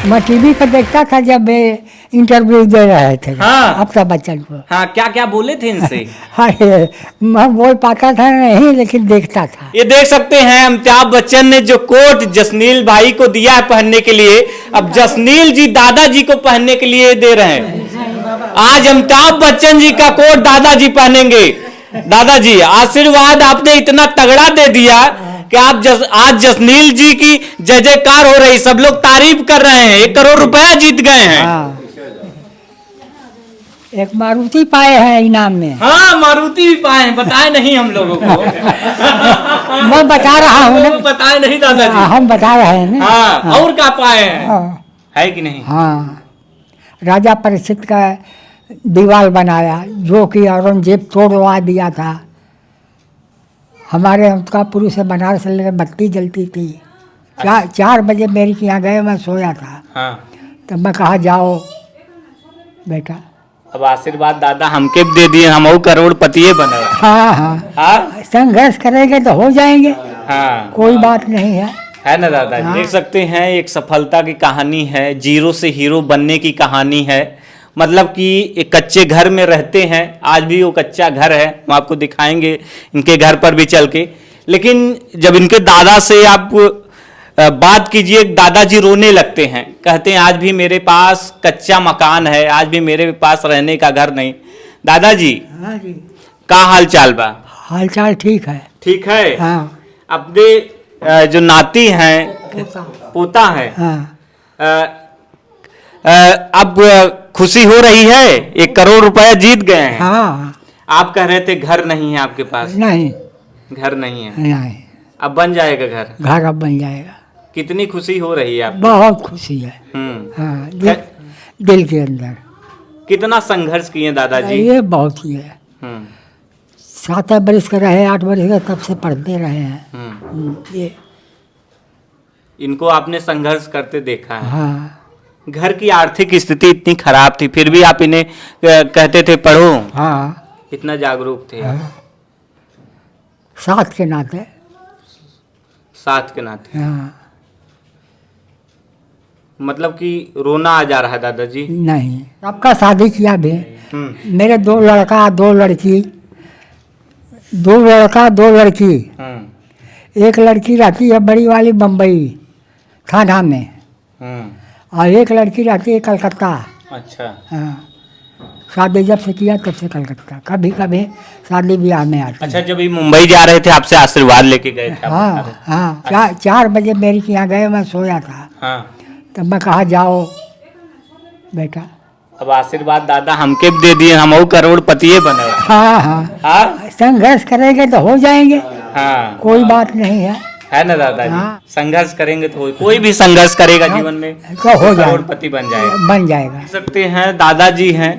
मैं टीवी पर देखता था जब इंटरव्यू दे रहे थे। हाँ। अमिताभ बच्चन को। हाँ, क्या क्या बोले थे इनसे? हाँ, मैं बोल पाता था नहीं, लेकिन देखता था। ये देख सकते हैं अमिताभ बच्चन ने जो कोट जसनील भाई को दिया है पहनने के लिए, अब जसनील जी दादाजी को पहनने के लिए दे रहे हैं। आज अमिताभ बच्चन जी का कोट दादाजी पहनेंगे। दादाजी आशीर्वाद आपने इतना तगड़ा दे दिया कि आप आज जसनील जी की जय जयकार हो रही, सब लोग तारीफ कर रहे हैं। 1 करोड़ रुपया जीत गए हैं। हाँ। एक मारुति पाए हैं इनाम में। हाँ, मारुति भी पाए हैं, बताए नहीं हम लोगों को। मैं बता रहा हूँ ना। बताए नहीं दादाजी। हम बता रहे हैं ना। हाँ, और क्या पाए हैं? हाँ। है कि नहीं? हाँ, राजा परीक्षित का दीवार बनाया जो कि औरंगजेब तोड़वा दिया था। हमारे अंतकापुर से बनारस लेकर बत्ती जलती थी। 4 बजे मेरे के यहाँ गए, मैं सोया था। हाँ। तब मैं कहा जाओ बेटा। अब आशीर्वाद दादा हमके भी दे दिए, हम करोड़पति बने। हाँ हाँ हाँ, संघर्ष करेंगे तो हो जाएंगे। हाँ, कोई बात नहीं है ना दादा? हाँ। देख सकते हैं एक सफलता की कहानी है, जीरो से हीरो बनने की कहानी है। मतलब कि एक कच्चे घर में रहते हैं, आज भी वो कच्चा घर है, हम आपको दिखाएंगे इनके घर पर भी चल के। लेकिन जब इनके दादा से आप बात कीजिए, दादाजी रोने लगते हैं, कहते हैं आज भी मेरे पास कच्चा मकान है, आज भी मेरे पास रहने का घर नहीं। दादाजी हाँ जी, का हाल चाल बा? हाल चाल ठीक है। ठीक है। हाँ। अपने जो नाती हैं, पोता है, हाँ। अब खुशी हो रही है, 1 करोड़ रुपया जीत गए हैं। हाँ। आप कह रहे थे घर नहीं है आपके पास? नहीं, घर नहीं है, नहीं, अब बन जाएगा घर। घर अब बन जाएगा। कितनी खुशी हो रही है आपको? बहुत खुशी है। हाँ, दिल के अंदर। कितना संघर्ष किए दादाजी? ये बहुत ही है। 7 बरस का रहे, 8 बरस का, तब से पढ़ते रहे हैं। ये इनको आपने संघर्ष करते देखा है। हाँ। घर की आर्थिक स्थिति इतनी खराब थी, फिर भी आप इन्हें कहते थे पढ़ो। हाँ। इतना जागरूक थे आप। हाँ। साथ के नाते। साथ के नाते। हाँ। मतलब कि रोना आ जा रहा है दादाजी? नहीं, सबका शादी किया भी। मेरे 2 लड़का 2 लड़की, 2 लड़का 2 लड़की। एक लड़की रहती है बड़ी वाली बम्बई थाना में, और एक लड़की रहती है कलकत्ता। अच्छा। हाँ। शादी जब से किया तब से कलकत्ता, कभी कभी शादी ब्याह में आती। अच्छा, जब ये मुंबई जा रहे थे आपसे आशीर्वाद लेके गए थे? हाँ हाँ, 4 बजे मेरे के यहाँ गए, मैं सोया था। हाँ। तब मैं कहा जाओ बेटा। अब आशीर्वाद दादा हमके भी दे दिए, हम करोड़पति बने। हाँ हाँ हाँ, संघर्ष करेंगे तो हो जाएंगे। हाँ, कोई बात नहीं है ना दादाजी? हाँ। संघर्ष करेंगे तो कोई भी संघर्ष करेगा जीवन में तो हो जाएगा, करोड़पति बन जाएगा। बन जाएगा। देख सकते हैं दादाजी हैं।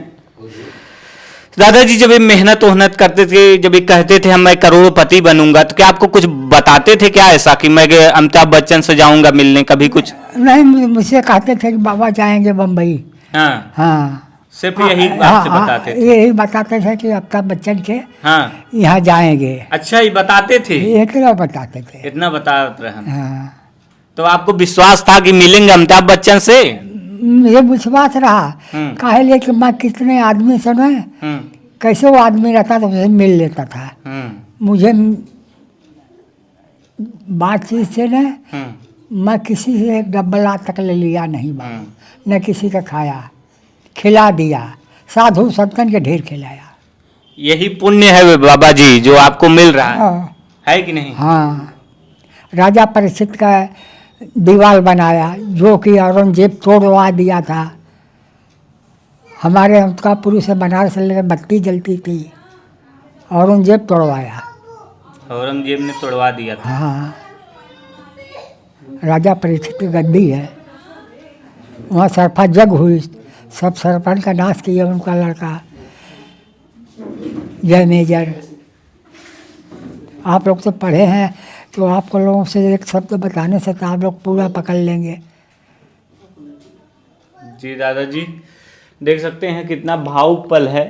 दादाजी जब ये मेहनत वहनत करते थे, जब ये कहते थे हम मैं करोड़पति बनूंगा, तो क्या आपको कुछ बताते थे क्या ऐसा कि मैं अमिताभ बच्चन से जाऊंगा मिलने? कभी कुछ नहीं, मुझसे कहते थे कि बाबा जाएंगे बम्बई। हाँ, हाँ, सिर्फ यही बात से बताते थे? यही बताते थे कि अमिताभ बच्चन के हाँ, यहाँ जाएंगे। अच्छा, ये बताते थे? इतना बताते थे। इतना बताते रहे? हाँ। तो आपको विश्वास था कि मिलेंगे अमिताभ बच्चन से? ये विश्वास रहा। काहे लिए कि मैं कितने आदमी से न कैसे वो आदमी रहता था, उससे मिल लेता था। मुझे बातचीत से न मैं किसी से एक डब्बला तक ले लिया नहीं, न किसी का खाया, खिला दिया, साधु संतन के ढेर खिलाया। यही पुण्य है बाबा जी जो आपको मिल रहा है कि नहीं? हाँ। राजा परीक्षित का दीवार बनाया जो कि औरंगजेब तोड़वा दिया था। हमारे अंतकापुर से बनारस लेकर बत्ती जलती थी, औरंगजेब तोड़वाया। औरंगजेब ने तोड़वा दिया था? हाँ। राजा परीक्षित की गद्दी है, वहाँ सरफा जग हुई, सब सरपन का नाश किया। उनका लड़का जय मेजर। आप लोग तो पढ़े हैं, तो आपको लोगों से एक शब्द बताने से तो आप लोग पूरा पकड़ लेंगे। जी दादाजी, देख सकते हैं कितना भावुक पल है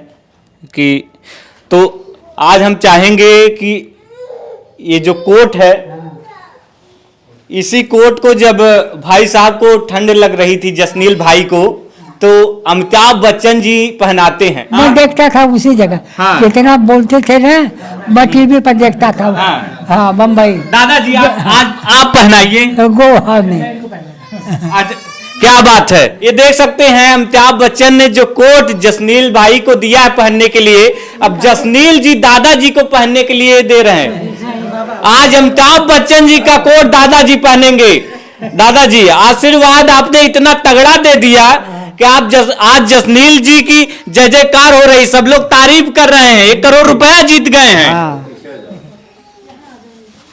कि तो आज हम चाहेंगे कि ये जो कोट है, इसी कोट को जब भाई साहब को ठंड लग रही थी, जसनील भाई को, तो अमिताभ बच्चन जी पहनाते हैं। मैं देखता था उसी जगह। हाँ। जितना बोलते थे ना, मैं टीवी पर देखता था। हाँ। हाँ, बम्बई। दादाजी आप पहनाइए। गोवा में। आज क्या बात है, ये देख सकते हैं अमिताभ बच्चन ने जो कोट जसनील भाई को दिया है पहनने के लिए, अब जसनील जी दादाजी को पहनने के लिए दे रहे हैं। आज अमिताभ बच्चन जी का कोट दादाजी पहनेंगे। दादाजी आशीर्वाद आपने इतना तगड़ा दे दिया कि आज जसनील जी की जय जयकार हो रही, सब लोग तारीफ कर रहे हैं, 1 करोड़ रुपया जीत गए हैं। हाँ।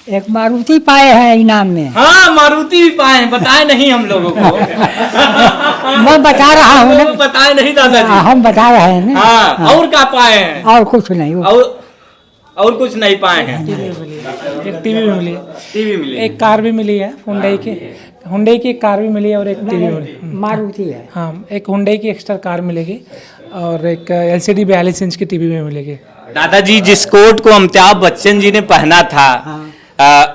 एक मारुति पाए हैं इनाम में। हाँ, मारुति भी पाए हैं, बताए नहीं हम लोगों को। मैं बता रहा हूँ ना। बताए नहीं दादाजी। हम बता रहे हैं ना। हाँ, हाँ। और क्या पाए हैं? और कुछ नहीं। और कुछ नहीं पाए हैं। एक टीवी भी मिली है, टीवी मिली, एक कार भी मिली है, हुंडई की एक कार भी मिली है और एक टीवी मिली। मारुति है। हाँ, एक हुंडई की एक्स्ट्रा कार मिलेगी और एक LCD 42 इंच की टीवी में मिलेगी। दादाजी जिस कोट को अमिताभ बच्चन जी ने पहना था,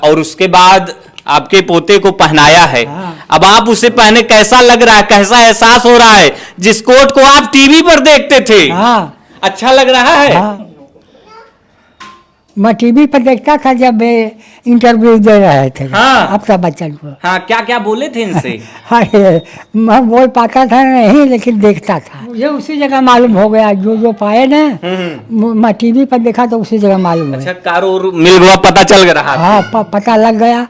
और उसके बाद आपके पोते को पहनाया है, अब आप उसे पहने कैसा लग रहा है, कैसा एहसास हो रहा है? जिस कोट को आप टीवी पर देखते थे, हाँ। अच्छा लग रहा है? हाँ। मैं टीवी पर देखता था जब इंटरव्यू दे रहे थे। हाँ। अमिताभ बच्चन को। हाँ, क्या क्या बोले थे इनसे? हाँ, मैं बोल पाता था नहीं, लेकिन देखता था। मुझे उसी जगह मालूम हो गया, जो पाए ना, मैं टीवी पर देखा तो उसी जगह मालूम हो अच्छा, कारों मिल गया, पता चल रहा? हाँ, पता लग गया।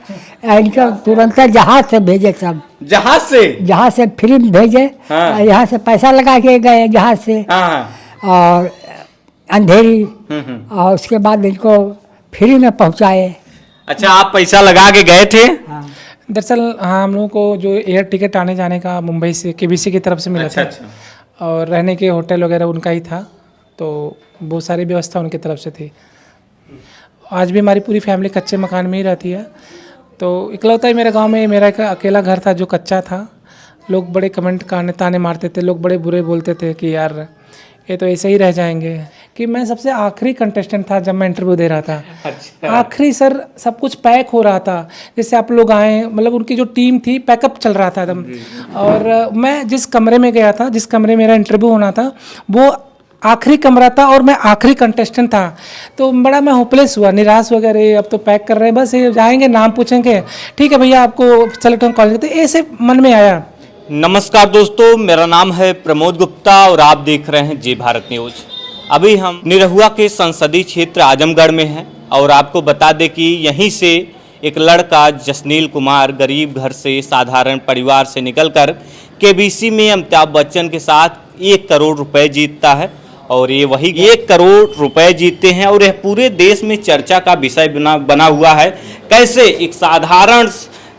इनका तुरंत जहाज से भेजे, सब जहाज से फिल्म भेजे। हाँ। यहाँ से पैसा लगा के गए जहाज से। हाँ। और अंधेरी, और उसके बाद इनको फ्री में पहुंचाए। अच्छा, आप पैसा लगा के गए थे? दरअसल हाँ, हम लोगों को जो एयर टिकट आने जाने का मुंबई से KBC की तरफ से मिला था। और रहने के होटल वगैरह उनका ही था, तो वो सारी व्यवस्था उनकी तरफ से थी। आज भी हमारी पूरी फैमिली कच्चे मकान में ही रहती है। तो इकलौता ही मेरे गांव में मेरा एक अकेला घर था जो कच्चा था। लोग बड़े कमेंट ताने मारते थे, लोग बड़े बुरे बोलते थे कि यार ये तो ऐसे ही रह जाएंगे। कि मैं सबसे आखिरी कंटेस्टेंट था जब मैं इंटरव्यू दे रहा था। अच्छा। आखिरी सर, सब कुछ पैक हो रहा था, जैसे आप लोग आए, मतलब उनकी जो टीम थी पैकअप चल रहा था एकदम। और मैं जिस कमरे में गया था, जिस कमरे में मेरा इंटरव्यू होना था, वो आखिरी कमरा था और मैं आखिरी कंटेस्टेंट था। तो बड़ा मैं होपलेस हुआ, निराश वगैरह। अब तो पैक कर रहे हैं, बस ये जाएंगे, नाम पूछेंगे, ठीक है भैया आपको सेलेक्ट कॉलेज, तो ऐसे मन में आया। नमस्कार दोस्तों, मेरा नाम है प्रमोद गुप्ता और आप देख रहे हैं जय भारत न्यूज। अभी हम निरहुआ के संसदीय क्षेत्र आजमगढ़ में हैं और आपको बता दें कि यहीं से एक लड़का जसनील कुमार गरीब घर से, साधारण परिवार से निकलकर KBC में अमिताभ बच्चन के साथ 1 करोड़ रुपए जीतता है। और ये वही 1 करोड़ रुपए जीतते हैं और यह पूरे देश में चर्चा का विषय बना हुआ है। कैसे एक साधारण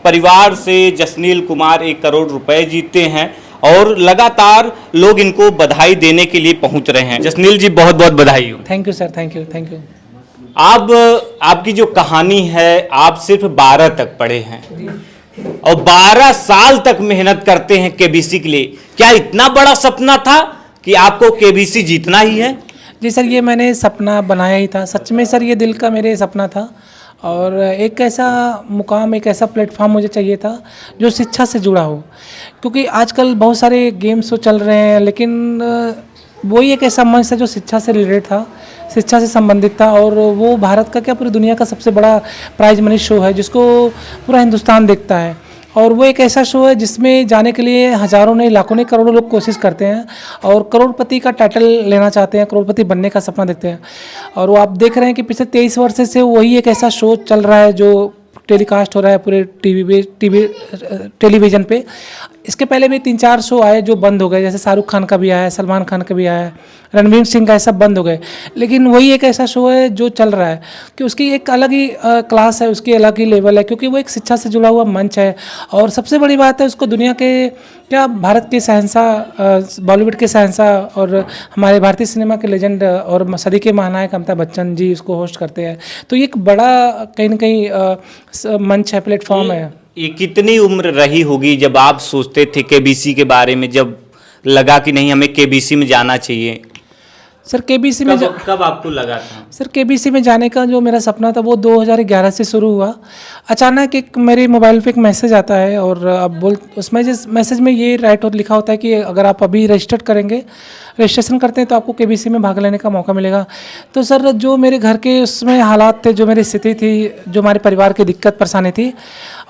परिवार से जसनील कुमार 1 करोड़ रुपए जीतते हैं और लगातार लोग इनको बधाई देने के लिए पहुंच रहे हैं। जसनील जी, बहुत बहुत बधाई हो। Thank you sir, thank you. आपकी जो कहानी है, आप सिर्फ 12 तक पढ़े हैं और 12 साल तक मेहनत करते हैं KBC के लिए। क्या इतना बड़ा सपना था कि आपको KBC जीतना ही है? जी सर, ये मैंने सपना बनाया ही था। सच में सर, ये दिल का मेरे सपना था। और एक ऐसा मुकाम, एक ऐसा प्लेटफॉर्म मुझे चाहिए था जो शिक्षा से जुड़ा हो, क्योंकि आजकल बहुत सारे गेम्स तो चल रहे हैं, लेकिन वही एक ऐसा मंच था जो शिक्षा से रिलेटेड था, शिक्षा से संबंधित था। और वो भारत का क्या, पूरी दुनिया का सबसे बड़ा प्राइज मनी शो है जिसको पूरा हिंदुस्तान देखता है। और वो एक ऐसा शो है जिसमें जाने के लिए हज़ारों नहीं, लाखों नहीं, करोड़ों लोग कोशिश करते हैं और करोड़पति का टाइटल लेना चाहते हैं, करोड़पति बनने का सपना देखते हैं। और वो आप देख रहे हैं कि पिछले 23 वर्ष से वही एक ऐसा शो चल रहा है जो टेलीकास्ट हो रहा है पूरे टेलीविज़न पे। इसके पहले भी 3-4 शो आए जो बंद हो गए, जैसे शाहरुख खान का भी आया, सलमान खान का भी आया, रणवीर सिंह का, सब बंद हो गए। लेकिन वही एक ऐसा शो है जो चल रहा है कि उसकी एक अलग ही क्लास है, उसकी अलग ही लेवल है, क्योंकि वो एक शिक्षा से जुड़ा हुआ मंच है। और सबसे बड़ी बात है, उसको दुनिया के क्या, भारत के शहंशाह, बॉलीवुड के शहंशाह और हमारे भारतीय सिनेमा के लेजेंड और सदी के महानायक अमिताभ बच्चन जी उसको होस्ट करते हैं। तो ये एक बड़ा कहीं ना कहीं मंच है, प्लेटफॉर्म है। ये कितनी उम्र रही होगी जब आप सोचते थे KBC के बारे में, जब लगा कि नहीं हमें KBC में जाना चाहिए? सर केबीसी में कब आपको लगा था? सर केबीसी में जाने का जो मेरा सपना था वो 2011 से शुरू हुआ। अचानक एक मेरे मोबाइल पे एक मैसेज आता है और अब उसमें जिस मैसेज में ये राइट और लिखा होता है कि अगर आप अभी रजिस्ट्रेशन करते हैं तो आपको केबीसी में भाग लेने का मौका मिलेगा। तो सर जो मेरे घर के उसमें हालात थे, जो मेरी स्थिति थी, जो हमारे परिवार की दिक्कत परेशानी थी,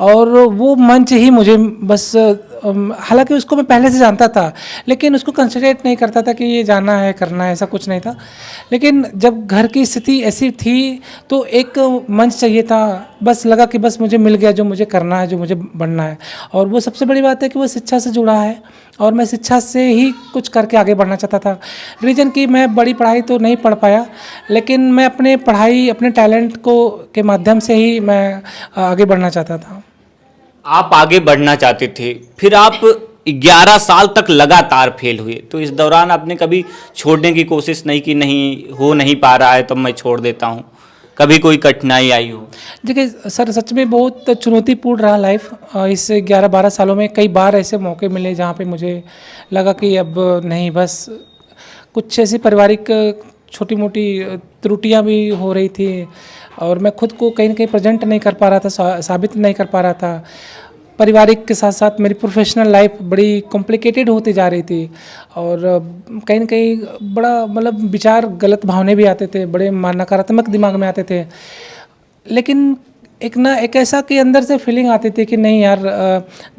और वो मंच ही मुझे बस, हालांकि उसको मैं पहले से जानता था लेकिन उसको कंसिडरेट नहीं करता था कि ये जाना है करना है, ऐसा कुछ नहीं था। लेकिन जब घर की स्थिति ऐसी थी तो एक मंच चाहिए था, बस लगा कि बस मुझे मिल गया जो मुझे करना है, जो मुझे बनना है। और वो सबसे बड़ी बात है कि वो शिक्षा से जुड़ा है और मैं शिक्षा से ही कुछ करके आगे बढ़ना चाहता था। रीज़न कि मैं बड़ी पढ़ाई तो नहीं पढ़ पाया लेकिन मैं अपने टैलेंट को के माध्यम से ही मैं आगे बढ़ना चाहता था। आप आगे बढ़ना चाहते थे, फिर आप 11 साल तक लगातार फेल हुए, तो इस दौरान आपने कभी छोड़ने की कोशिश नहीं की, नहीं पा रहा है तो मैं छोड़ देता हूँ? कभी कोई कठिनाई आई हो? देखिए सर, सच में बहुत चुनौतीपूर्ण रहा लाइफ। इस 11-12 सालों में कई बार ऐसे मौके मिले जहाँ पे मुझे लगा कि अब नहीं, बस कुछ ऐसी पारिवारिक छोटी मोटी त्रुटियां भी हो रही थी और मैं खुद को कहीं ना कहीं प्रेजेंट नहीं कर पा रहा था, साबित नहीं कर पा रहा था। पारिवारिक के साथ साथ मेरी प्रोफेशनल लाइफ बड़ी कॉम्प्लिकेटेड होती जा रही थी और कहीं ना कहीं बड़ा मतलब विचार, गलत भावने भी आते थे, बड़े नकारात्मक दिमाग में आते थे। लेकिन एक ऐसा कि अंदर से फीलिंग आती थी कि नहीं यार,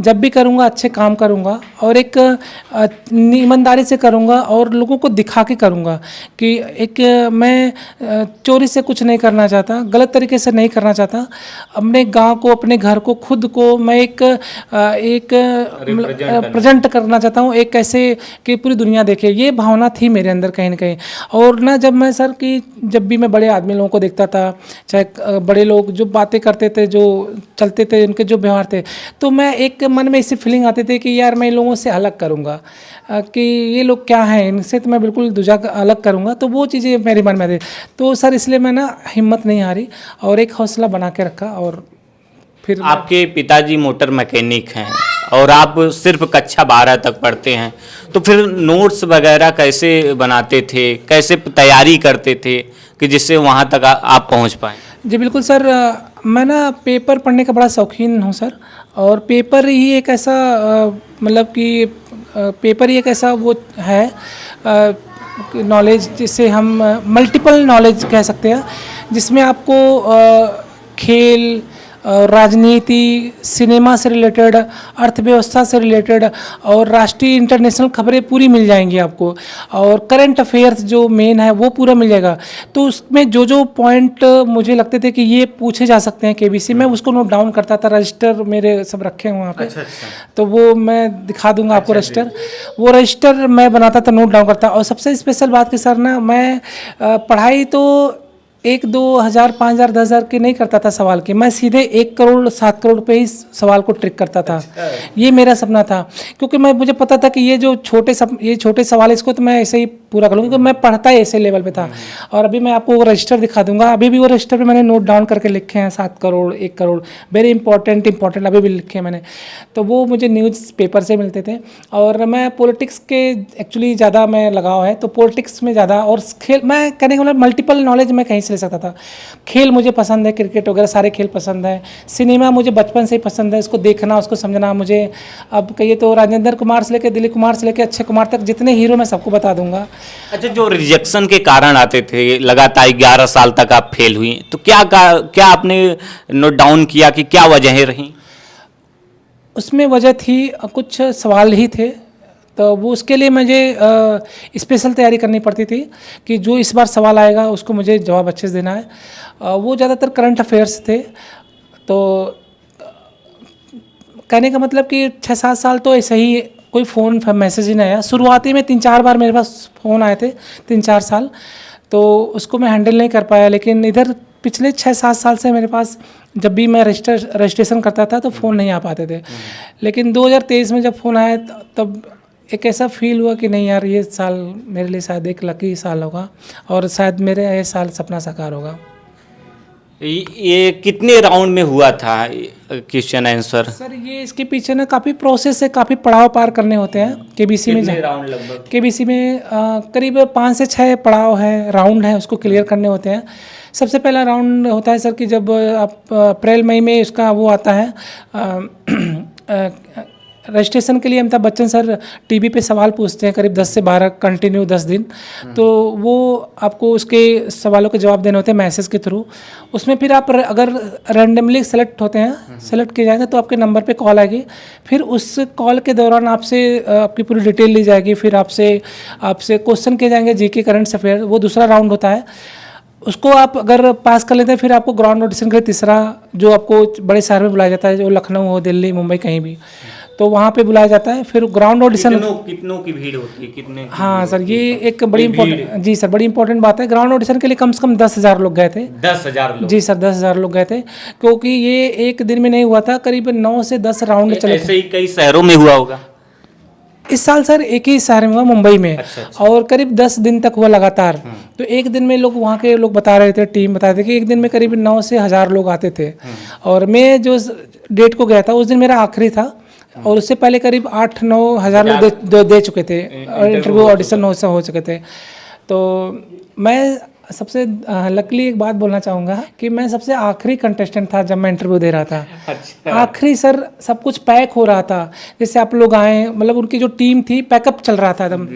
जब भी करूँगा अच्छे काम करूँगा और एक ईमानदारी से करूँगा और लोगों को दिखा के करूँगा कि मैं चोरी से कुछ नहीं करना चाहता, गलत तरीके से नहीं करना चाहता। अपने गांव को, अपने घर को, खुद को मैं एक प्रेजेंट करना चाहता हूँ, एक ऐसे कि पूरी दुनिया देखे। ये भावना थी मेरे अंदर कहीं ना कहीं। और ना जब मैं सर कि जब भी मैं बड़े आदमी लोगों को देखता था, चाहे बड़े लोग जो बातें करते थे, जो चलते थे, उनके जो व्यवहार थे, तो मैं एक मन में ऐसी फीलिंग आती थी कि यार मैं इन लोगों से अलग करूँगा, कि ये लोग क्या हैं, इनसे तो मैं बिल्कुल दूजा अलग करूँगा। तो वो चीज़ें मेरे मन में आती। तो सर इसलिए मैं ना हिम्मत नहीं हारी और एक हौसला बना के रखा। और फिर आपके पिताजी मोटर मैकेनिक हैं और आप सिर्फ कक्षा 12 तक पढ़ते हैं, तो फिर नोट्स वगैरह कैसे बनाते थे, कैसे तैयारी करते थे कि जिससे वहाँ तक आप पहुँच पाएँ? जी बिल्कुल सर, मैं ना पेपर पढ़ने का बड़ा शौकीन हूँ सर। और पेपर ही एक ऐसा मतलब कि पेपर ही एक ऐसा वो है नॉलेज, जिसे हम मल्टीपल नॉलेज कह सकते हैं, जिसमें आपको खेल, राजनीति, सिनेमा से रिलेटेड, अर्थव्यवस्था से रिलेटेड और राष्ट्रीय इंटरनेशनल खबरें पूरी मिल जाएंगी आपको। और करंट अफेयर्स जो मेन है वो पूरा मिल जाएगा। तो उसमें जो जो पॉइंट मुझे लगते थे कि ये पूछे जा सकते हैं केबीसी में, उसको नोट डाउन करता था। रजिस्टर मेरे सब रखे हैं वहाँ पे। अच्छा। तो वो मैं दिखा दूंगा आपको रजिस्टर। वो रजिस्टर मैं बनाता था, नोट डाउन करता। और सबसे स्पेशल बात कि सर ना, मैं पढ़ाई तो 1-2 हज़ार 5,000 10,000 के नहीं करता था सवाल के, मैं सीधे 1 करोड़ 7 करोड़ पे ही सवाल को ट्रिक करता था। ये मेरा सपना था, क्योंकि मुझे पता था कि ये जो छोटे सवाल, इसको तो मैं ऐसे ही पूरा करूँगा, क्योंकि मैं पढ़ता ही ऐसे लेवल पे था। और अभी मैं आपको वो रजिस्टर दिखा दूंगा। अभी भी वो रजिस्टर पे मैंने नोट डाउन करके लिखे हैं 7 करोड़ 1 करोड़, वेरी इंपॉर्टेंट अभी भी लिखे हैं मैंने। तो वो मुझे न्यूज़ पेपर से मिलते थे। और मैं पॉलिटिक्स के एक्चुअली ज़्यादा मैं लगाव है, तो पॉलिटिक्स में ज़्यादा। और खेल, मैं कहने का मतलब मल्टीपल नॉलेज मैं कहीं से ले सकता था। खेल मुझे पसंद है, क्रिकेट वगैरह सारे खेल पसंद है। सिनेमा मुझे बचपन से ही पसंद है, उसको देखना, उसको समझना। मुझे अब कहिए तो राजेंद्र कुमार से लेकर दिलीप कुमार से लेकर अक्षय कुमार तक जितने हीरो मैं सबको बता दूंगा। अच्छा, जो रिजेक्शन के कारण आते थे, लगातार 11 साल तक आप फेल हुई, तो क्या आपने नोट डाउन किया कि क्या वजहें रहीं? उसमें वजह थी, कुछ सवाल ही थे, तो वो उसके लिए मुझे स्पेशल तैयारी करनी पड़ती थी कि जो इस बार सवाल आएगा उसको मुझे जवाब अच्छे से देना है। वो ज़्यादातर करंट अफेयर्स थे। तो कहने का मतलब कि 6-7 साल तो ऐसे ही कोई फ़ोन मैसेज ही नहीं आया। शुरुआती में 3-4 बार मेरे पास फ़ोन आए थे, 3-4 साल, तो उसको मैं हैंडल नहीं कर पाया। लेकिन इधर पिछले 6-7 साल से मेरे पास जब भी मैं रजिस्ट्रेशन करता था तो फ़ोन नहीं आ पाते थे। लेकिन 2023 में जब फ़ोन आया तब एक ऐसा फील हुआ कि नहीं यार, ये साल मेरे लिए शायद एक लकी साल होगा और शायद मेरे ये साल सपना साकार होगा। ये कितने राउंड में हुआ था क्वेश्चन आंसर? सर ये इसके पीछे ना काफ़ी प्रोसेस है, काफ़ी पड़ाव पार करने होते हैं केबीसी में। कितने राउंड लगभग? केबीसी में करीब 5 से 6 पड़ाव है, राउंड है, उसको क्लियर करने होते हैं। सबसे पहला राउंड होता है सर कि जब आप अप्रैल मई में उसका वो आता है रजिस्ट्रेशन के लिए अमिताभ बच्चन सर टीवी पे सवाल पूछते हैं करीब 10 से 12 कंटिन्यू 10 दिन। तो वो आपको उसके सवालों के जवाब देने होते हैं मैसेज के थ्रू। उसमें फिर आप अगर रैंडमली सेलेक्ट होते हैं, सेलेक्ट किए जाएंगे तो आपके नंबर पे कॉल आएगी। फिर उस कॉल के दौरान आपसे आपकी पूरी डिटेल ली जाएगी। फिर आपसे क्वेश्चन किए जाएंगे जीके करंट अफेयर, वो दूसरा राउंड होता है। उसको आप अगर पास कर लेते हैं फिर आपको ग्राउंड ऑडिशन के लिए तीसरा, जो आपको बड़े शहर में बुलाया जाता है, जो लखनऊ हो, दिल्ली, मुंबई, कहीं भी, तो वहाँ पे बुलाया जाता है। फिर ग्राउंड ऑडिशन। कितनों की भीड़ होती है? कितने? हाँ सर, ये एक बड़ी इंपॉर्टेंट, जी सर, बड़ी इंपॉर्टेंट बात है। ग्राउंड ऑडिशन के लिए कम से कम 10,000 लोग गए थे। 10,000 लोग? जी सर, 10,000 लोग गए थे, क्योंकि ये एक दिन में नहीं हुआ था, करीब 9 से 10 राउंड चले। ऐसे ही कई शहरों में हुआ होगा? इस साल सर एक ही शहर में हुआ, मुंबई में। अच्छा। और करीब 10 दिन तक हुआ लगातार। तो एक दिन में लोग, वहाँ के लोग बता रहे थे, टीम बता रहे थे कि एक दिन में करीब 9 से 1000 लोग आते थे। और मैं जो डेट को गया था उस दिन मेरा आखिरी था, और उससे पहले करीब 8-9 हज़ार लोग दे चुके थे, इंटरव्यू ऑडिशन हो चुके थे। तो मैं सबसे लकीली एक बात बोलना चाहूँगा कि मैं सबसे आखिरी कंटेस्टेंट था जब मैं इंटरव्यू दे रहा था। अच्छा। आखिरी सर, सब कुछ पैक हो रहा था, जैसे आप लोग आए, मतलब उनकी जो टीम थी पैकअप चल रहा था एकदम।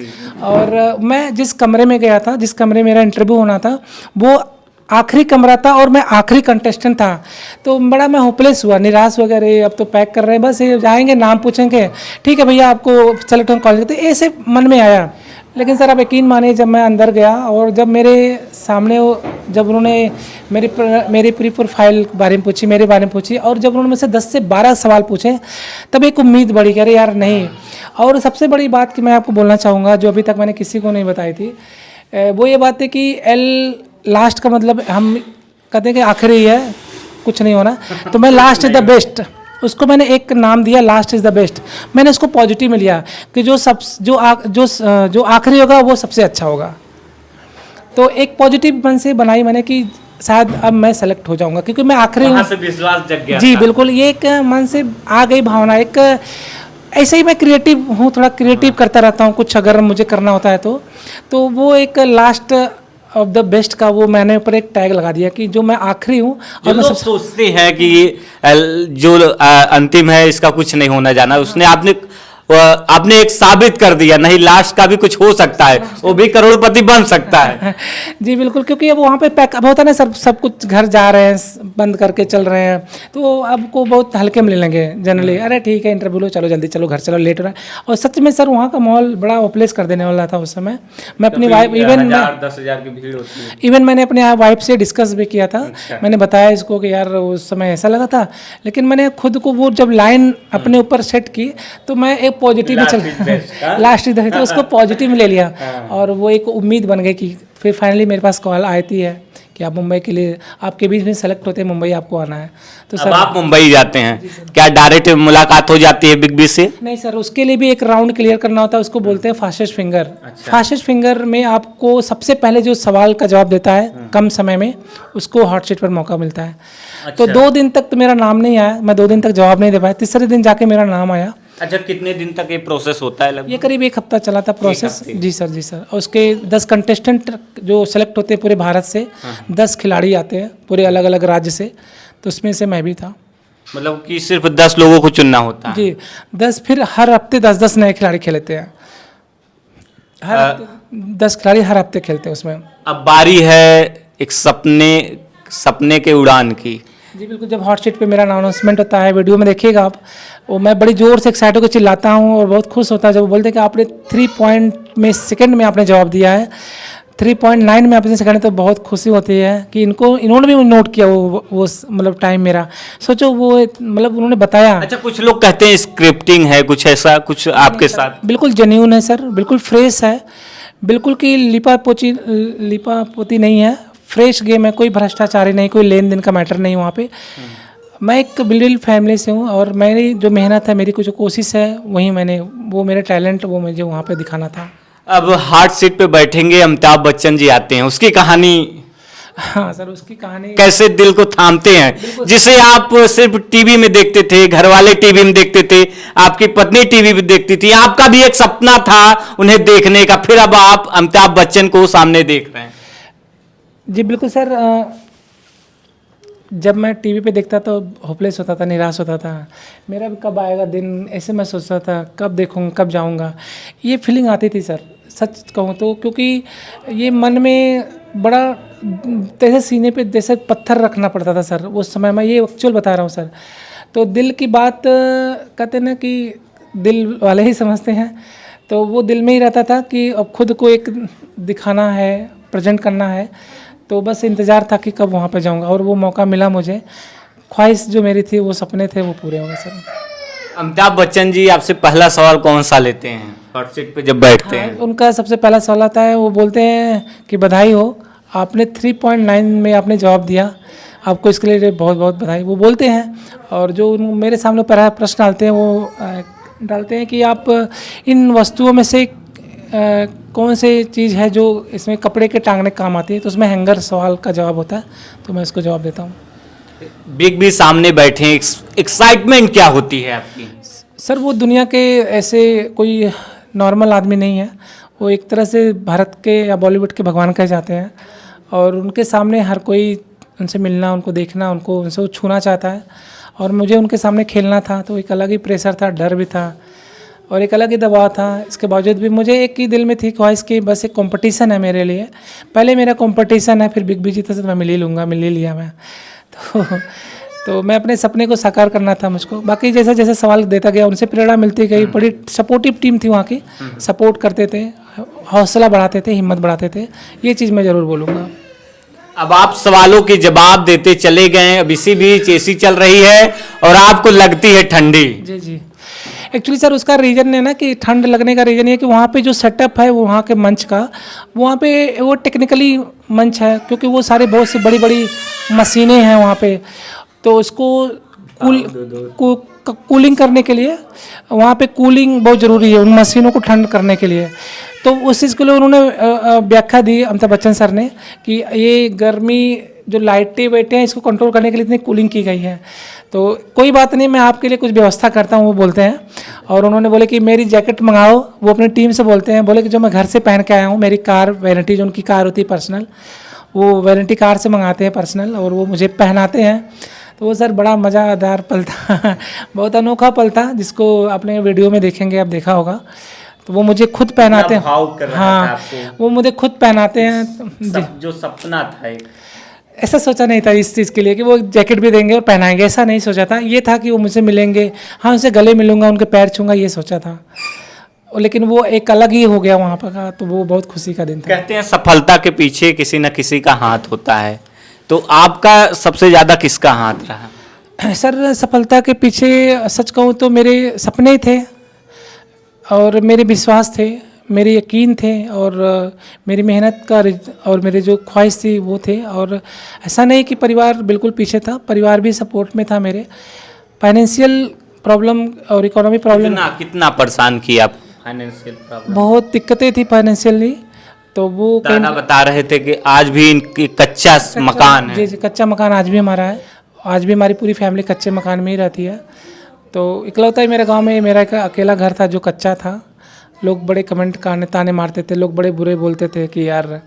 और मैं जिस कमरे में गया था, जिस कमरे में मेरा इंटरव्यू होना था, वो आखिरी कमरा था और मैं आखिरी कंटेस्टेंट था। तो बड़ा मैं होपलेस हुआ, निराश वगैरह, अब तो पैक कर रहे हैं, बस ये जाएंगे, नाम पूछेंगे, ठीक है भैया आपको सेलेक्ट होना कॉलेज, तो ऐसे मन में आया। लेकिन सर आप यकीन मानिए, जब मैं अंदर गया और जब मेरे सामने जब उन्होंने मेरी पूरी प्रोफाइल बारे में पूछी, मेरे बारे में पूछी, और जब उन्होंने मुझसे 10 से 12 सवाल पूछे, तब एक उम्मीद बढ़ी, कह रहे यार नहीं। और सबसे बड़ी बात कि मैं आपको बोलना चाहूँगा, जो अभी तक मैंने किसी को नहीं बताई थी, वो ये बात है कि एल लास्ट का मतलब, हम कहते हैं कि आखिरी है, कुछ नहीं होना, तो मैं लास्ट इज़ द बेस्ट, उसको मैंने एक नाम दिया, लास्ट इज़ द बेस्ट। मैंने उसको पॉजिटिव में लिया कि जो आखिरी होगा वो सबसे अच्छा होगा। तो एक पॉजिटिव मन से बनाई मैंने कि शायद अब मैं सेलेक्ट हो जाऊंगा, क्योंकि मैं आखिरी हूँ। वहाँ से विश्वास जग गया जी था। बिल्कुल, ये एक मन से आ गई भावना। एक ऐसे ही मैं क्रिएटिव हूँ, थोड़ा क्रिएटिव करता रहता हूँ, कुछ अगर मुझे करना होता है तो वो एक लास्ट ऑफ द बेस्ट का वो मैंने ऊपर एक टैग लगा दिया कि जो मैं आखिरी हूँ। और मैं लोग सोचते हैं कि जो अंतिम है इसका कुछ नहीं होना जाना, उसने आपने एक साबित कर दिया, नहीं लास्ट का भी कुछ हो सकता है, वो भी करोड़पति बन सकता है। जी बिल्कुल, क्योंकि अब वहाँ पे पैकअप होता है ना, सब कुछ घर जा रहे हैं, बंद करके चल रहे हैं, तो आपको बहुत हल्के में ले लेंगे जनरली, अरे ठीक है इंटरव्यू लो, चलो जल्दी चलो, घर चलो, लेट हो रहा है। और सच में सर वहाँ का माहौल बड़ा होपलेस कर देने वाला था उस समय। मैं अपनी वाइफ, 10,000 की भीड़ होती है। इवन मैंने अपने वाइफ से डिस्कस भी किया था। मैंने बताया इसको कि यार उस समय ऐसा लगा था, लेकिन मैंने खुद को वो जब लाइन अपने ऊपर सेट की, तो मैं एक पॉजिटिव में चल लास्ट इधर, तो उसको पॉजिटिव में ले लिया। और वो एक उम्मीद बन गई कि फिर फाइनली मेरे पास कॉल आती है कि आप मुंबई के लिए, आपके बीच में सेलेक्ट होते हैं, मुंबई आपको आना है। तो अब आप मुंबई जाते हैं, क्या डायरेक्ट मुलाकात हो जाती है बिग बी से? नहीं सर, उसके लिए भी एक राउंड क्लियर करना होता है, उसको बोलते हैं फास्टेस्ट फिंगर। फास्टेस्ट फिंगर में आपको सबसे पहले जो सवाल का जवाब देता है कम समय में, उसको हॉट सीट पर मौका मिलता है। तो 2 दिन तक तो मेरा नाम नहीं आया, मैं 2 दिन तक जवाब नहीं दे पाया, तीसरे दिन जाके मेरा नाम आया। अच्छा, कितने दिन तक ये प्रोसेस होता है लगभग? ये करीब 1 हफ्ता चला था प्रोसेस। जी सर, जी सर। और उसके 10 कंटेस्टेंट जो सेलेक्ट होते हैं पूरे भारत से, 10 खिलाड़ी आते हैं पूरे अलग अलग राज्य से, तो उसमें से मैं भी था। मतलब कि सिर्फ 10 लोगों को चुनना होता है? जी 10, फिर हर हफ्ते 10-10 नए खिलाड़ी खेलते हैं, हर हफ्ते 10 खिलाड़ी हर हफ्ते खेलते हैं उसमें। अब बारी है एक सपने के उड़ान की। जी बिल्कुल, जब हॉट सीट पे मेरा अनाउंसमेंट होता है, वीडियो में देखिएगा आप, वो मैं बड़ी ज़ोर से एक्साइट होकर चिल्लाता हूँ और बहुत खुश होता है जब वो बोलते हैं कि आपने 3 सेकंड में आपने जवाब दिया है, 3.9 में आपने सेकंड, तो बहुत खुशी होती है कि इन्होंने भी नोट किया वो मतलब टाइम मेरा। सोचो वो मतलब उन्होंने बताया। अच्छा, कुछ लोग कहते हैं स्क्रिप्टिंग है, कुछ ऐसा कुछ आपके साथ? बिल्कुल जेन्युइन है सर, बिल्कुल फ्रेश है, बिल्कुल कि लिपापोती नहीं है, फ्रेश गेम है, कोई भ्रष्टाचारी नहीं, कोई लेन देन का मैटर नहीं वहाँ पे। मैं एक मिडिल फैमिली से हूँ और मेरी जो मेहनत है, मेरी कुछ कोशिश है, वही वो मेरे टैलेंट वो मुझे वहाँ पे दिखाना था। अब हॉट सीट पे बैठेंगे, अमिताभ बच्चन जी आते हैं, उसकी कहानी हाँ सर, उसकी कहानी कैसे दिल को थामते हैं, जिसे आप सिर्फ टीवी में देखते थे, घर वाले टीवी में देखते थे, आपकी पत्नी टीवी में देखती थी, आपका भी एक सपना था उन्हें देखने का, फिर अब आप अमिताभ बच्चन को सामने देख रहे हैं। जी बिल्कुल सर। जब मैं टीवी पे देखता तो होपलेस होता था, निराश होता था, मेरा भी कब आएगा दिन, ऐसे मैं सोचता था कब देखूँगा, कब जाऊँगा, ये फीलिंग आती थी सर, सच कहूँ तो। क्योंकि ये मन में बड़ा जैसे सीने पे जैसे पत्थर रखना पड़ता था सर उस समय, मैं ये एक्चुअल बता रहा हूँ सर। तो दिल की बात कहते ना कि दिल वाले ही समझते हैं, तो वो दिल में ही रहता था कि अब खुद को एक दिखाना है, प्रेजेंट करना है, तो बस इंतज़ार था कि कब वहाँ पे जाऊँगा, और वो मौका मिला मुझे। ख्वाहिश जो मेरी थी, वो सपने थे, वो पूरे हो गए सर। अमिताभ बच्चन जी आपसे पहला सवाल कौन सा लेते हैं हॉट सीट पे जब बैठते हैं? उनका सबसे पहला सवाल आता है, वो बोलते हैं कि बधाई हो, आपने 3.9 में आपने जवाब दिया, आपको इसके लिए बहुत बहुत बधाई, वो बोलते हैं। और जो मेरे सामने प्रश्न डालते हैं, वो डालते हैं कि आप इन वस्तुओं में से कौन सी चीज़ है जो इसमें कपड़े के टांगने काम आती है, तो उसमें हैंगर सवाल का जवाब होता है, तो मैं इसको जवाब देता हूँ। बिग बी सामने बैठे हैं, एक्साइटमेंट क्या होती है आपकी? सर वो दुनिया के ऐसे कोई नॉर्मल आदमी नहीं है, वो एक तरह से भारत के या बॉलीवुड के भगवान कहे जाते हैं, और उनके सामने हर कोई उनसे मिलना, उनको देखना, उनको उनसे छूना चाहता है, और मुझे उनके सामने खेलना था, तो एक अलग ही प्रेशर था, डर भी था, और एक अलग ही दबाव था। इसके बावजूद भी मुझे एक ही दिल में थी ख्वाहिश की बस एक कंपटीशन है मेरे लिए, पहले मेरा कंपटीशन है, फिर बिग बी जीता से मैं मिल ही लूँगा, मिल ही लिया मैं। तो मैं अपने सपने को साकार करना था मुझको। बाकी जैसे जैसे सवाल देता गया, उनसे प्रेरणा मिलती गई, बड़ी सपोर्टिव टीम थी वहाँ की, सपोर्ट करते थे, हौसला बढ़ाते थे, हिम्मत बढ़ाते थे, ये चीज़ मैं ज़रूर बोलूँगा। अब आप सवालों के जवाब देते चले गए, अब इसी बीच एसी चल रही है और आपको लगती है ठंडी। जी जी, एक्चुअली सर उसका रीज़न है ना कि ठंड लगने का रीज़न ये है कि वहाँ पे जो सेटअप है वो वहाँ के मंच का, वहाँ पे वो टेक्निकली मंच है, क्योंकि वो सारे बहुत सी बड़ी बड़ी मशीनें हैं वहाँ पे, तो उसको कूलिंग करने के लिए वहाँ पे कूलिंग बहुत ज़रूरी है उन मशीनों को ठंड करने के लिए। तो उस चीज़ के लिए उन्होंने व्याख्या दी अमिताभ बच्चन सर ने कि ये गर्मी जो लाइटें वेटें हैं इसको कंट्रोल करने के लिए इतनी कूलिंग की गई है, तो कोई बात नहीं, मैं आपके लिए कुछ व्यवस्था करता हूँ, वो बोलते हैं। और उन्होंने बोले कि मेरी जैकेट मंगाओ, वो अपनी टीम से बोलते हैं, बोले कि जो मैं घर से पहन के आया हूँ, मेरी कार वारंटी, जो उनकी कार होती है पर्सनल, वो वारंटी कार से मंगाते हैं पर्सनल, और वो मुझे पहनाते हैं। तो वो सर बड़ा मज़ेदार पल था बहुत अनोखा पल था, जिसको आपने वीडियो में देखेंगे, आप देखा होगा। तो वो मुझे खुद पहनाते हैं, हाँ वो मुझे खुद पहनाते हैं। जो सपना था ऐसा सोचा नहीं था इस चीज़ के लिए कि वो जैकेट भी देंगे और पहनाएंगे, ऐसा नहीं सोचा था। ये था कि वो मुझसे मिलेंगे, हाँ उनसे गले मिलूंगा, उनके पैर छूंगा, ये सोचा था। लेकिन वो एक अलग ही हो गया वहाँ पर का, तो वो बहुत खुशी का दिन था। कहते हैं सफलता के पीछे किसी न किसी का हाथ होता है, तो आपका सबसे ज़्यादा किसका हाथ रहा? सर सफलता के पीछे सच कहूँ तो मेरे सपने थे, और मेरे विश्वास थे, मेरे यकीन थे, और मेरी मेहनत का और मेरे जो ख्वाहिश थी वो थे। और ऐसा नहीं कि परिवार बिल्कुल पीछे था, परिवार भी सपोर्ट में था मेरे। फाइनेंशियल प्रॉब्लम और इकोनॉमी प्रॉब्लम कितना परेशान किया आप? फाइनेंशियल प्रॉब्लम, बहुत दिक्कतें थी फाइनेंशियली, तो वो दादा बता रहे थे कि आज भी इनकी कच्चा मकान है। जी जी, कच्चा मकान आज भी हमारा है, आज भी हमारी पूरी फैमिली कच्चे मकान में ही रहती है। तो इकलौता ही मेरे गांव में मेरा एक अकेला घर था जो कच्चा था। लोग बड़े कमेंट ताने मारते थे, लोग बड़े बुरे बोलते थे कि यार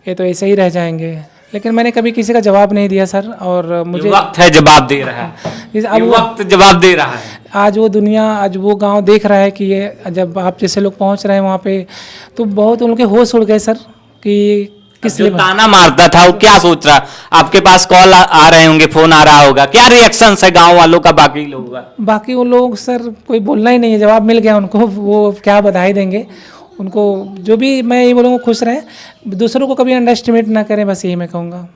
ये तो ऐसे ही रह जाएंगे, लेकिन मैंने कभी किसी का जवाब नहीं दिया सर। और मुझे वक्त है जवाब दे रहा है, अब वक्त जवाब दे रहा है। आज वो दुनिया, आज वो गांव देख रहा है कि ये जब आप जैसे लोग पहुंच रहे हैं वहाँ पे, तो बहुत उनके होश उड़ गए सर कि किस लिए ताना मारता था वो क्या सोच रहा? आपके पास कॉल आ रहे होंगे, फोन आ रहा होगा, क्या रिएक्शन है गांव वालों का, बाकी लोगों का? बाकी वो लोग सर कोई बोलना ही नहीं है, जवाब मिल गया उनको, वो क्या बधाई देंगे उनको। जो भी मैं ये बोलूँगा खुश रहें, दूसरों को कभी अंडर एस्टिमेट ना करें, बस यही मैं कहूँगा।